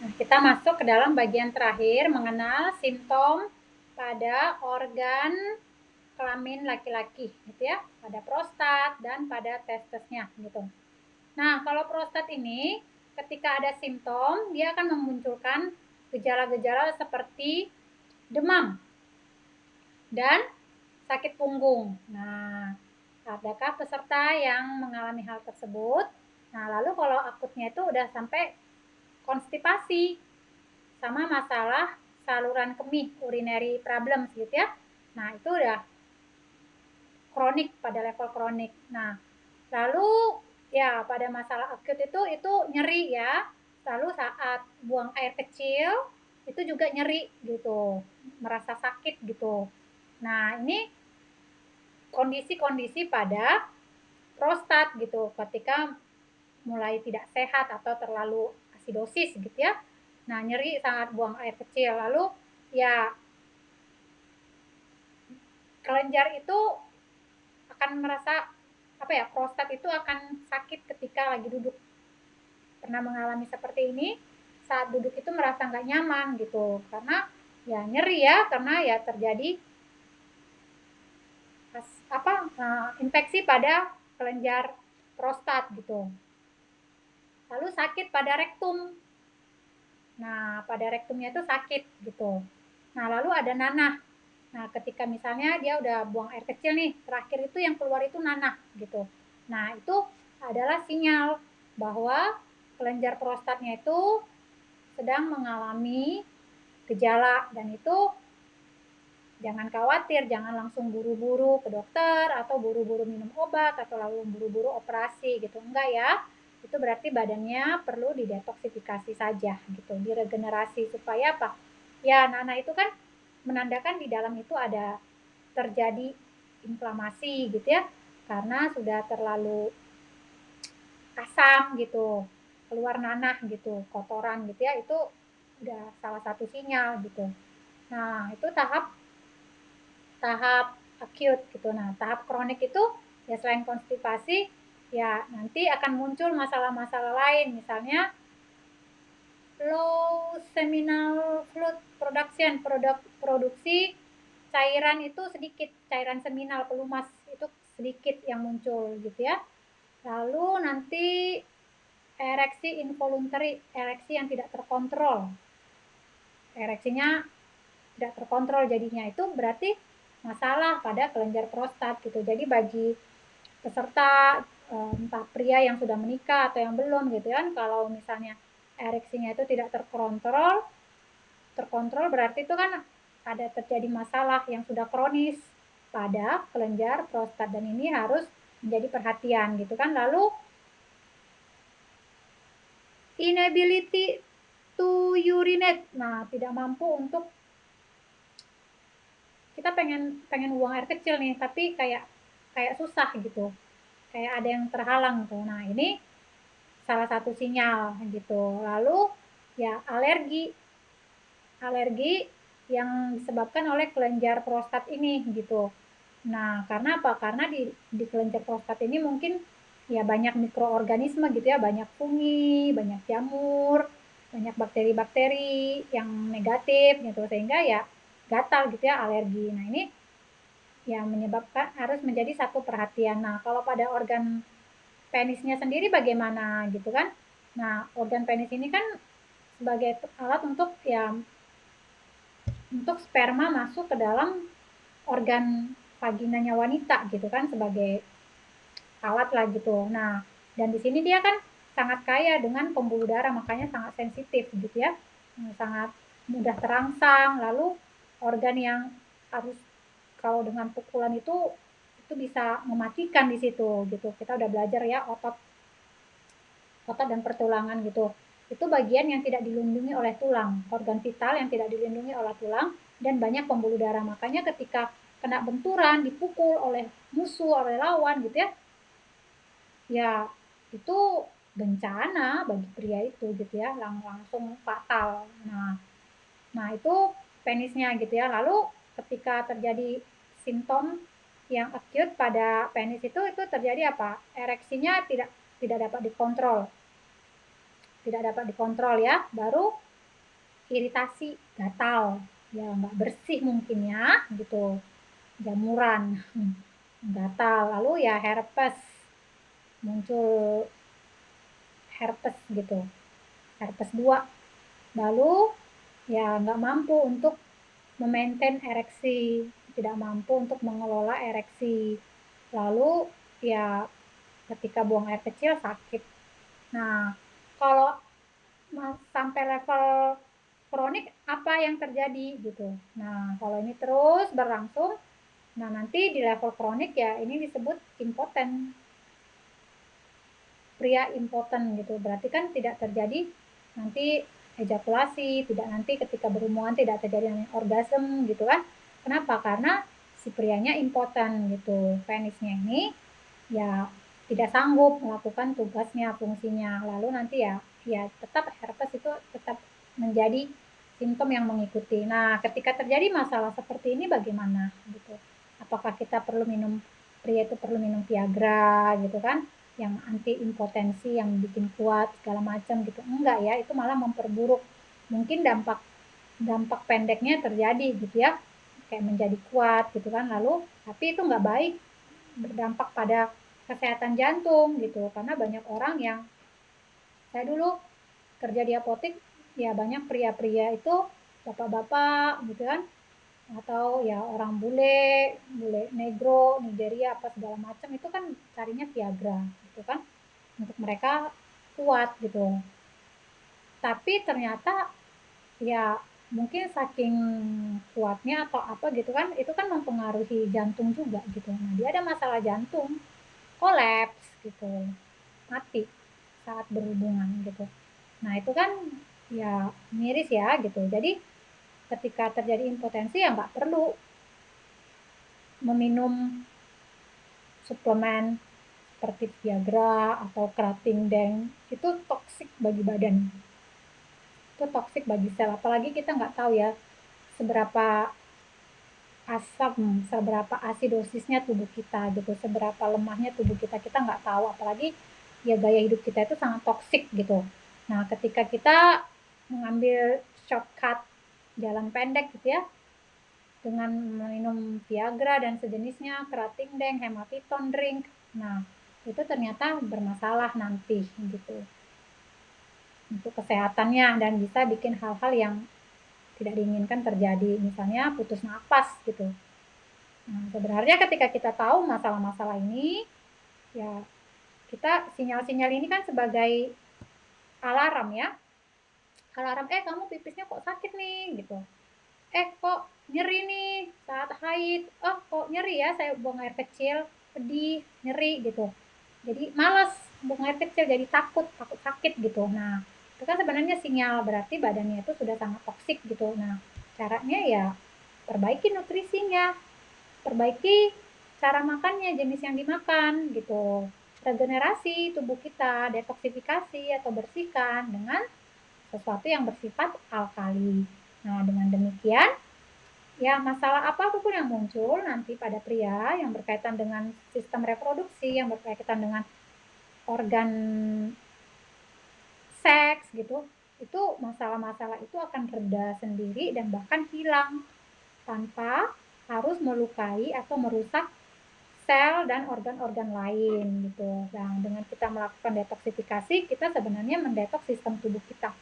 Nah, kita masuk ke dalam bagian terakhir, mengenal simptom pada organ kelamin laki-laki, gitu ya, pada prostat dan pada testisnya, gitu. Nah, kalau prostat ini, ketika ada simptom, dia akan memunculkan gejala-gejala seperti demam dan sakit punggung. Nah, adakah peserta yang mengalami hal tersebut? Nah, lalu kalau akutnya itu udah sampai konstipasi sama masalah saluran kemih, urinary problems gitu ya. Nah, itu udah kronik, pada level kronik. Nah, lalu ya pada masalah akut itu nyeri ya. Lalu saat buang air kecil itu juga nyeri gitu, merasa sakit gitu. Nah, ini kondisi-kondisi pada prostat gitu, ketika mulai tidak sehat atau terlalu asidosis gitu ya. Nah, nyeri saat buang air kecil. Lalu ya kelenjar itu akan merasa apa ya, prostat itu akan sakit ketika lagi duduk. Pernah mengalami seperti ini? Saat duduk itu merasa nggak nyaman gitu, karena ya nyeri ya, karena ya terjadi infeksi pada kelenjar prostat gitu. Lalu sakit pada rektum. Nah, pada rektumnya itu sakit gitu. Nah, lalu ada nanah. Nah, ketika misalnya dia udah buang air kecil nih, terakhir itu yang keluar itu nanah gitu. Nah, itu adalah sinyal bahwa kelenjar prostatnya itu sedang mengalami gejala, dan itu jangan khawatir, jangan langsung buru-buru ke dokter atau buru-buru minum obat atau lalu buru-buru operasi gitu. Enggak ya. Itu berarti badannya perlu didetoksifikasi saja gitu, diregenerasi supaya apa? Ya, nanah itu kan menandakan di dalam itu ada terjadi inflamasi gitu ya. Karena sudah terlalu asam gitu, keluar nanah gitu, kotoran gitu ya, itu udah salah satu sinyal gitu. Nah, itu tahap tahap acute gitu. Nah, tahap kronik itu ya selain konstipasi, ya nanti akan muncul masalah-masalah lain, misalnya low seminal fluid production, produksi cairan itu sedikit, cairan seminal pelumas itu sedikit yang muncul gitu ya. Lalu nanti ereksi involuntary, ereksi yang tidak terkontrol. Ereksinya tidak terkontrol jadinya, itu berarti masalah pada kelenjar prostat gitu. Jadi bagi peserta entah pria yang sudah menikah atau yang belum gitu kan, kalau misalnya ereksinya itu tidak terkontrol berarti itu kan ada terjadi masalah yang sudah kronis pada kelenjar prostat, dan ini harus menjadi perhatian gitu kan. Lalu inability to urinate, nah tidak mampu untuk, kita pengen pengen buang air kecil nih tapi kayak kayak susah gitu, kayak ada yang terhalang tuh. Nah, ini salah satu sinyal gitu. Lalu ya alergi, alergi yang disebabkan oleh kelenjar prostat ini gitu. Nah, karena apa? Karena di kelenjar prostat ini mungkin ya banyak mikroorganisme gitu ya, banyak fungi, banyak jamur, banyak bakteri-bakteri yang negatif gitu, sehingga ya gatal gitu ya, alergi. Nah, ini yang menyebabkan harus menjadi satu perhatian. Nah, kalau pada organ penisnya sendiri bagaimana gitu kan? Nah, organ penis ini kan sebagai alat untuk ya untuk sperma masuk ke dalam organ vaginanya wanita gitu kan, sebagai alat lah gitu. Nah, dan di sini dia kan sangat kaya dengan pembuluh darah, makanya sangat sensitif gitu ya. Sangat mudah terangsang. Lalu organ yang harus, kalau dengan pukulan itu bisa mematikan di situ gitu. Kita udah belajar ya, otot otot dan pertulangan gitu. Itu bagian yang tidak dilindungi oleh tulang, organ vital yang tidak dilindungi oleh tulang, dan banyak pembuluh darah. Makanya ketika kena benturan, dipukul oleh musuh, oleh lawan gitu ya, ya itu bencana bagi pria itu gitu ya, langsung fatal. Nah itu penisnya gitu ya. Lalu ketika terjadi simptom yang acute pada penis itu terjadi apa? Ereksinya tidak tidak dapat dikontrol, tidak dapat dikontrol ya. Baru iritasi, gatal, ya nggak bersih mungkin ya, gitu, jamuran, gatal, lalu ya herpes, muncul herpes gitu, herpes 2, lalu ya nggak mampu untuk memaintain ereksi, tidak mampu untuk mengelola ereksi, lalu ya ketika buang air kecil sakit. Nah, kalau sampai level kronik apa yang terjadi gitu. Nah, kalau ini terus berlangsung, nah nanti di level kronik ya ini disebut impoten. Pria impoten gitu. Berarti kan tidak terjadi nanti ejakulasi, tidak nanti ketika berhubungan tidak terjadi orgasme gitu kan. Kenapa? Karena si prianya impoten gitu. Penisnya ini ya tidak sanggup melakukan tugasnya, fungsinya. Lalu nanti ya tetap herpes itu tetap menjadi simptom yang mengikuti. Nah, ketika terjadi masalah seperti ini bagaimana gitu? Apakah kita perlu minum, pria itu perlu minum Viagra gitu kan? Yang anti impotensi, yang bikin kuat segala macam gitu? Enggak ya, itu malah memperburuk. Mungkin dampak dampak pendeknya terjadi gitu ya, kayak menjadi kuat gitu kan. Lalu tapi itu nggak baik, berdampak pada kesehatan jantung gitu, karena banyak orang yang, saya dulu kerja di apotek, ya banyak pria-pria itu, bapak-bapak gitu kan, atau ya orang bule, bule negro, Nigeria apa segala macam, itu kan carinya Viagra gitu kan, untuk mereka kuat gitu. Tapi ternyata ya mungkin saking kuatnya atau apa gitu kan, itu kan mempengaruhi jantung juga gitu. Nah, dia ada masalah jantung, kolaps gitu, mati saat berhubungan gitu. Nah, itu kan ya miris ya gitu. Jadi ketika terjadi impotensi ya nggak perlu meminum suplemen seperti Viagra atau Krating Deng, itu toksik bagi badan, itu toksik bagi sel. Apalagi kita nggak tahu ya seberapa asam, seberapa asidosisnya tubuh kita gitu, seberapa lemahnya tubuh kita, kita nggak tahu. Apalagi ya gaya hidup kita itu sangat toksik gitu. Nah, ketika kita mengambil shortcut, jalan pendek gitu ya, dengan minum Viagra dan sejenisnya, Krating Deng, Hemaviton drink, nah itu ternyata bermasalah nanti gitu untuk kesehatannya, dan bisa bikin hal-hal yang tidak diinginkan terjadi, misalnya putus napas gitu. Nah, sebenarnya ketika kita tahu masalah-masalah ini, ya kita sinyal-sinyal ini kan sebagai alarm ya. Alarm, kamu pipisnya kok sakit nih gitu. Kok nyeri nih saat haid. Oh, kok nyeri ya, saya buang air kecil, pedih, nyeri gitu. Jadi malas buang air kecil, jadi takut sakit gitu. Nah, itu kan sebenarnya sinyal, berarti badannya itu sudah sangat toksik gitu. Nah, caranya ya perbaiki nutrisinya, perbaiki cara makannya, jenis yang dimakan gitu. Regenerasi tubuh kita, detoksifikasi atau bersihkan dengan sesuatu yang bersifat alkali. Nah, dengan demikian, ya masalah apapun yang muncul nanti pada pria yang berkaitan dengan sistem reproduksi, yang berkaitan dengan organ seks gitu, itu masalah-masalah itu akan reda sendiri dan bahkan hilang tanpa harus melukai atau merusak sel dan organ-organ lain gitu. Nah, dengan kita melakukan detoksifikasi, kita sebenarnya mendetoks sistem tubuh kita.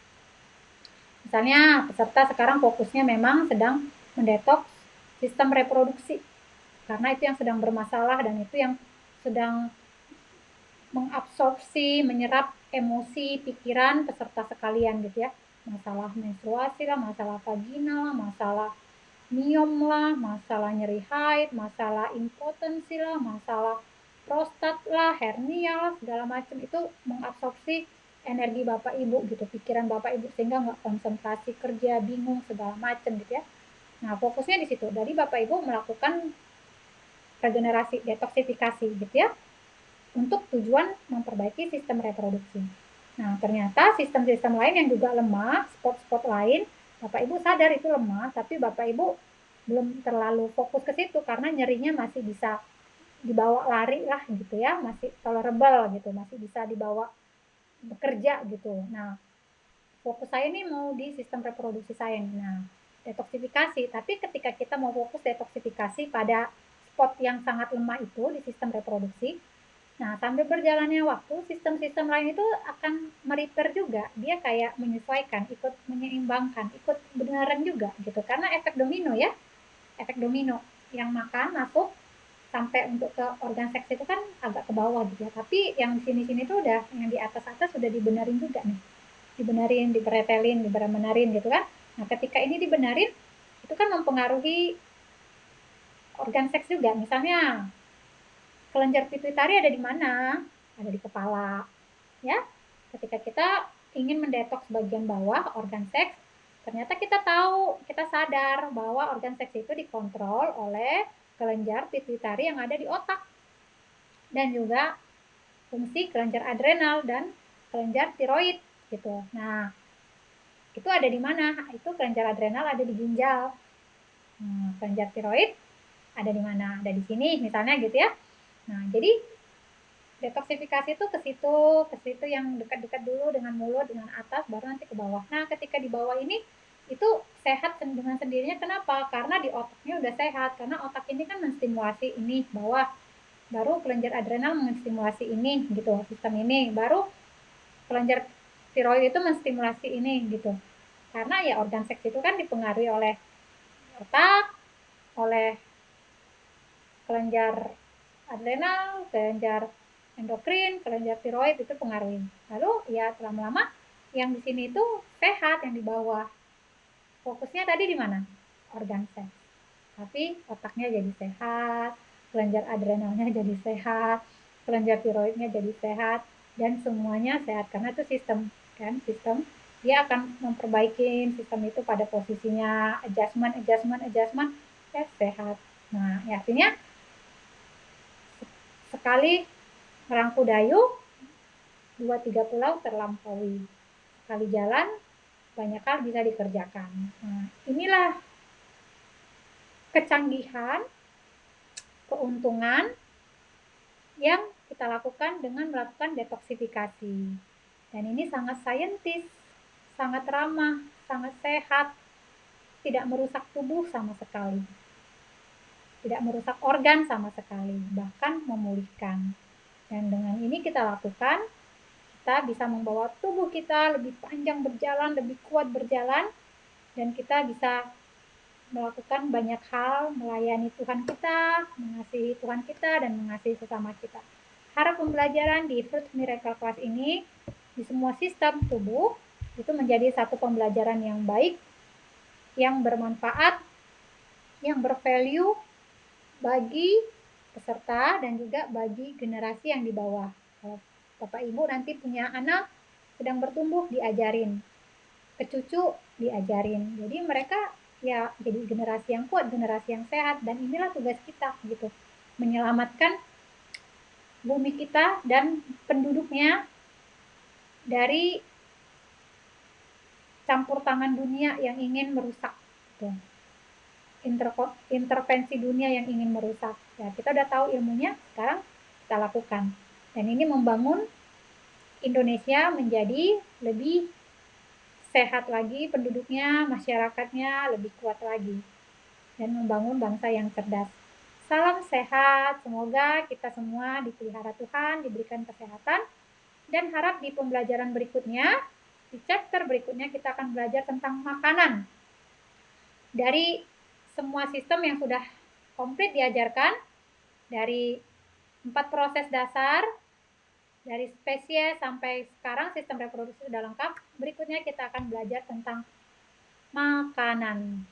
Misalnya peserta sekarang fokusnya memang sedang mendetoks sistem reproduksi, karena itu yang sedang bermasalah dan itu yang sedang mengabsorpsi, menyerap emosi, pikiran peserta sekalian gitu ya. Masalah menstruasi lah, masalah vaginal lah, masalah miom lah, masalah nyeri haid, masalah impotensi lah, masalah prostat lah, hernia lah, segala macam itu mengabsorpsi energi Bapak Ibu gitu, pikiran Bapak Ibu, sehingga nggak konsentrasi kerja, bingung segala macam gitu ya. Nah, fokusnya di situ. Jadi Bapak Ibu melakukan regenerasi, detoksifikasi gitu ya, untuk tujuan memperbaiki sistem reproduksi. Nah, ternyata sistem-sistem lain yang juga lemah, spot-spot lain, Bapak Ibu sadar itu lemah, tapi Bapak Ibu belum terlalu fokus ke situ karena nyerinya masih bisa dibawa lari lah gitu ya, masih tolerable gitu, masih bisa dibawa bekerja gitu. Nah, fokus saya nih mau di sistem reproduksi saya nih. Nah, detoksifikasi. Tapi ketika kita mau fokus detoksifikasi pada spot yang sangat lemah itu di sistem reproduksi, nah sambil berjalannya waktu, sistem-sistem lain itu akan merepair juga. Dia kayak menyesuaikan, ikut menyeimbangkan, ikut benaran juga gitu. Karena efek domino ya, efek domino yang makan masuk sampai untuk ke organ seks itu kan agak ke bawah gitu ya. Tapi yang di sini-sini tuh udah yang di atas-atas sudah dibenerin juga nih, dibenerin, diberetelin, dibenerin gitu kan. Nah, ketika ini dibenerin, itu kan mempengaruhi organ seks juga. Misalnya, kelenjar pituitari ada di mana? Ada di kepala, ya. Ketika kita ingin mendetoks bagian bawah organ seks, ternyata kita tahu, kita sadar bahwa organ seks itu dikontrol oleh kelenjar pituitari yang ada di otak. Dan juga fungsi kelenjar adrenal dan kelenjar tiroid gitu. Nah, itu ada di mana? Itu kelenjar adrenal ada di ginjal. Kelenjar tiroid ada di mana? Ada di sini misalnya gitu ya. Nah, jadi detoksifikasi itu ke situ yang dekat-dekat dulu dengan mulut, dengan atas, baru nanti ke bawah. Nah, ketika di bawah ini itu sehat dengan sendirinya. Kenapa? Karena di otaknya udah sehat. Karena otak ini kan menstimulasi ini bawah, baru kelenjar adrenal menstimulasi ini gitu, sistem ini, baru kelenjar tiroid itu menstimulasi ini gitu. Karena ya organ seks itu kan dipengaruhi oleh otak, oleh kelenjar adrenal, kelenjar endokrin, kelenjar tiroid itu pengaruhi. Lalu ya lama-lama yang di sini itu sehat, yang di bawah. Fokusnya tadi di mana? Organ seks. Tapi otaknya jadi sehat, kelenjar adrenalnya jadi sehat, kelenjar tiroidnya jadi sehat, dan semuanya sehat karena itu sistem kan, sistem dia akan memperbaiki sistem itu pada posisinya, adjustment ya sehat. Nah, ya artinya sekali merangku dayung, 2-3 pulau terlampaui. Sekali jalan, banyak hal bisa dikerjakan. Nah, inilah kecanggihan, keuntungan yang kita lakukan dengan melakukan detoksifikasi. Dan ini sangat saintis, sangat ramah, sangat sehat, tidak merusak tubuh sama sekali. Tidak merusak organ sama sekali, bahkan memulihkan. Dan dengan ini kita lakukan, kita bisa membawa tubuh kita lebih panjang berjalan, lebih kuat berjalan, dan kita bisa melakukan banyak hal, melayani Tuhan kita, mengasihi Tuhan kita, dan mengasihi sesama kita. Harap pembelajaran di Fruit Miracle Class ini, di semua sistem tubuh, itu menjadi satu pembelajaran yang baik, yang bermanfaat, yang bervalue bagi peserta dan juga bagi generasi yang di bawah. Kalau Bapak Ibu nanti punya anak sedang bertumbuh, diajarin. Ke cucu diajarin. Jadi mereka ya jadi generasi yang kuat, generasi yang sehat, dan inilah tugas kita gitu. Menyelamatkan bumi kita dan penduduknya dari campur tangan dunia yang ingin merusak gitu. Intervensi dunia yang ingin merusak. Ya, kita udah tahu ilmunya, sekarang kita lakukan. Dan ini membangun Indonesia menjadi lebih sehat lagi penduduknya, masyarakatnya lebih kuat lagi. Dan membangun bangsa yang cerdas. Salam sehat, semoga kita semua dipelihara Tuhan, diberikan kesehatan, dan harap di pembelajaran berikutnya, di chapter berikutnya kita akan belajar tentang makanan. Dari semua sistem yang sudah komplit diajarkan, dari 4 proses dasar, dari spesies sampai sekarang sistem reproduksi sudah lengkap. Berikutnya kita akan belajar tentang makanan.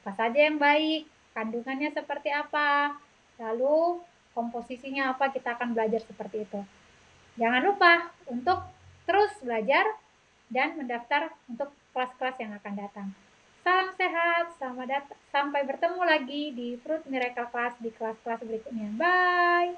Apa saja yang baik, kandungannya seperti apa, lalu komposisinya apa, kita akan belajar seperti itu. Jangan lupa untuk terus belajar dan mendaftar untuk kelas-kelas yang akan datang. Salam sehat, sampai bertemu lagi di Fruit Miracle Class di kelas-kelas berikutnya. Bye!